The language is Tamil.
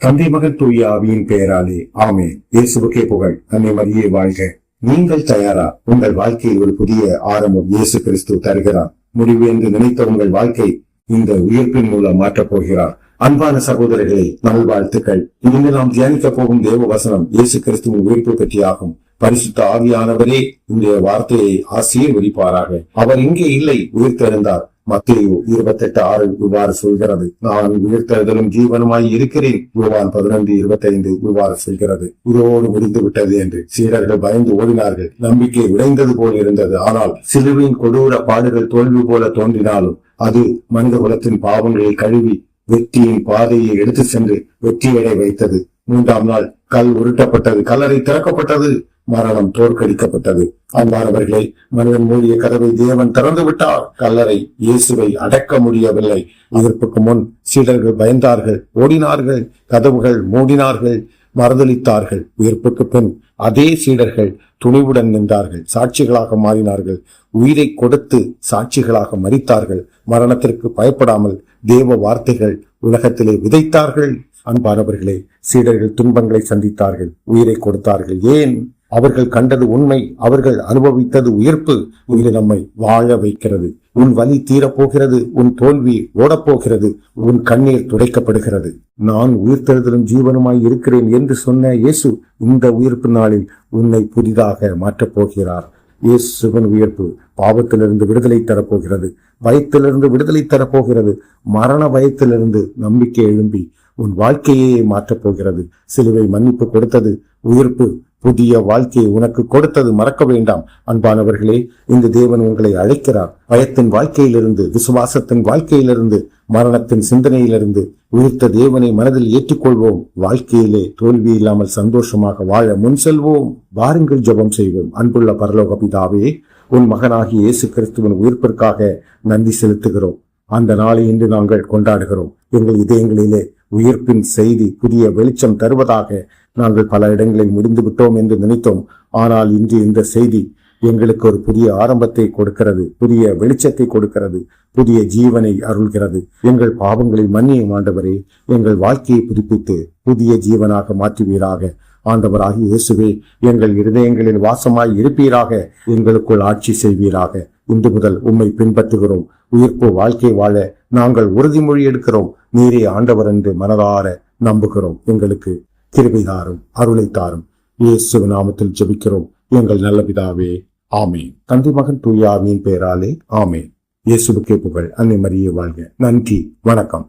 தந்தை மகன் தூய ஆவியின் பெயராலே ஆமென். இயேசுவுக்கே புகழ். அன்னை மரியே வாழ்க. நீங்கள் தயாரா? உங்கள் வாழ்க்கையில் ஒரு புதிய ஆரம்பம் இயேசு கிறிஸ்து தருகிறார். முடிவு என்று நினைத்த உங்கள் வாழ்க்கை இந்த உயிர்ப்பின் மூலம் மாற்றப் போகிறார். அன்பான சகோதரர்களே, நல்வாழ்த்துக்கள். இன்று நாம் தியானிக்க போகும் தேவ வசனம் இயேசு கிறிஸ்துவின் உயிர்ப்பு பற்றியாகும். பரிசுத்த ஆவியானவரே இந்த வார்த்தையை ஆசீர்வதிப்பாராக. அவர் இங்கே இல்லை, உயிர்த்தெழுந்தார். மத்தேயு 28:6 இவ்வாறு சொல்கிறது. நான் உயிர்த்தெழுதலும் ஜீவனுமாய் இருக்கிறேன். யோவான் 11:25 இவ்வாறு சொல்கிறது. இதோடு முடிந்து விட்டது என்று சீடர்கள் பயந்து ஓடினார்கள். நம்பிக்கை உடைந்தது போல் இருந்தது. ஆனால் சிலுவையின் கொடூர பாடுகள் தோல்வி போல தோன்றினாலும் அது மனித குலத்தின் பாவங்களை கழுவி வெற்றியின் பாதையை எடுத்து சென்று வெற்றியடை வைத்தது. 3ஆம் நாள் கல் உருட்டப்பட்டது, கல்லறை திறக்கப்பட்டது, மரணம் தோற்கடிக்கப்பட்டது. அன்பானவர்களே, மனிதன் மூடிய கதவை தேவன் திறந்து விட்டார். கல்லறை இயேசுவை அடக்க முடியவில்லை. இதற்கு முன் சீடர்கள் பயந்தார்கள், ஓடினார்கள், கதவுகள் மூடினார்கள், மறுதளித்தார்கள். உயிர்ப்புக்கு பின் அதே சீடர்கள் துணிவுடன் நின்றார்கள், சாட்சிகளாக மாறினார்கள், உயிரை கொடுத்து சாட்சிகளாக மரித்தார்கள். மரணத்திற்கு பயப்படாமல் தேவ வார்த்தைகள் உலகத்திலே விதைத்தார்கள். அன்பானவர்களே, சீடர்கள் துன்பங்களை சந்தித்தார்கள், உயிரை கொடுத்தார்கள். ஏன்? அவர்கள் கண்டது உண்மை, அவர்கள் அனுபவித்தது உயிர்ப்பு. இது நம்மை வாழ வைக்கிறது. உன் வலி தீரப்போகிறது, உன் தோல்வி ஓடப்போகிறது, உன் கண்ணீர் துடைக்கப்படுகிறது. நான் உயிர்த்தெழுதலும் ஜீவனுமாய் இருக்கிறேன் என்று சொன்ன இயேசு இந்த உயிர்ப்பு நாளில் உன்னை புதிதாக மாற்றப் போகிறார். இயேசுவின் உயிர்ப்பு பாவத்திலிருந்து விடுதலை தரப்போகிறது, பயத்திலிருந்து விடுதலை தரப்போகிறது, மரண பயத்திலிருந்து நம்பிக்கை எழும்பி உன் வாழ்க்கையே மாற்றப் போகிறது. சிலுவை மன்னிப்பு கொடுத்தது, உயிர்ப்பு புதிய வாழ்க்கையை உனக்கு கொடுத்தது. மறக்க வேண்டாம். அன்பானவர்களே, இந்த தேவன் உங்களை அழைக்கிறார். பயத்தின் வாழ்க்கையிலிருந்து, விசுவாசத்தின் வாழ்க்கையிலிருந்து, மரணத்தின் சிந்தனையிலிருந்து உயிர்த்த தேவனை மனதில் ஏற்றுக்கொள்வோம். வாழ்க்கையிலே தோல்வி இல்லாமல் சந்தோஷமாக வாழ முன் செல்வோம். வாருங்கள், ஜெபம் செய்வோம். அன்புள்ள பரலோக பிதாவே, உன் மகனாகிய இயேசு கிறிஸ்துவின் உயிர்ப்பிற்காக நன்றி செலுத்துகிறோம். அந்த நாளை இன்று நாங்கள் கொண்டாடுகிறோம். எங்கள் இதயங்களிலே உயிர்ப்பின் செய்தி புதிய வெளிச்சம் தருவதாக நாங்கள் பல இடங்களில் முடிந்து விட்டோம் என்று நினைத்தோம். ஆனால் இன்று இந்த செய்தி எங்களுக்கு ஒரு புதிய ஆரம்பத்தை கொடுக்கிறது, புதிய வெளிச்சத்தை கொடுக்கிறது, புதிய ஜீவனை அருள்கிறது. எங்கள் பாவங்களை மன்னியும் ஆண்டவரே. எங்கள் வாழ்க்கையை புதுப்பித்து புதிய ஜீவனாக மாற்றுவீராக. ஆண்டவராகிய இயேசுவே, எங்கள் இருதயங்களில் வாசமாய் இருப்பீராக. எங்களுக்குள் ஆட்சி செய்வீராக. இன்று முதல் உம்மை பின்பற்றுகிறோம். உயிர்ப்பு வாழ்க்கை வாழ நாங்கள் உறுதிமொழி எடுக்கிறோம். நீரே ஆண்டவர் என்று மனதார நம்புகிறோம். எங்களுக்கு கிருபை தாரும், அருளை தாரும். இயேசு நாமத்தில் ஜெபிக்கிறோம் எங்கள் நல்ல பிதாவே, ஆமென். தந்தை மகன் தூய ஆவியின் பெயராலே ஆமென். இயேசுவுக்கே புகழ். அன்னை மரியே வாழ்க. நன்றி, வணக்கம்.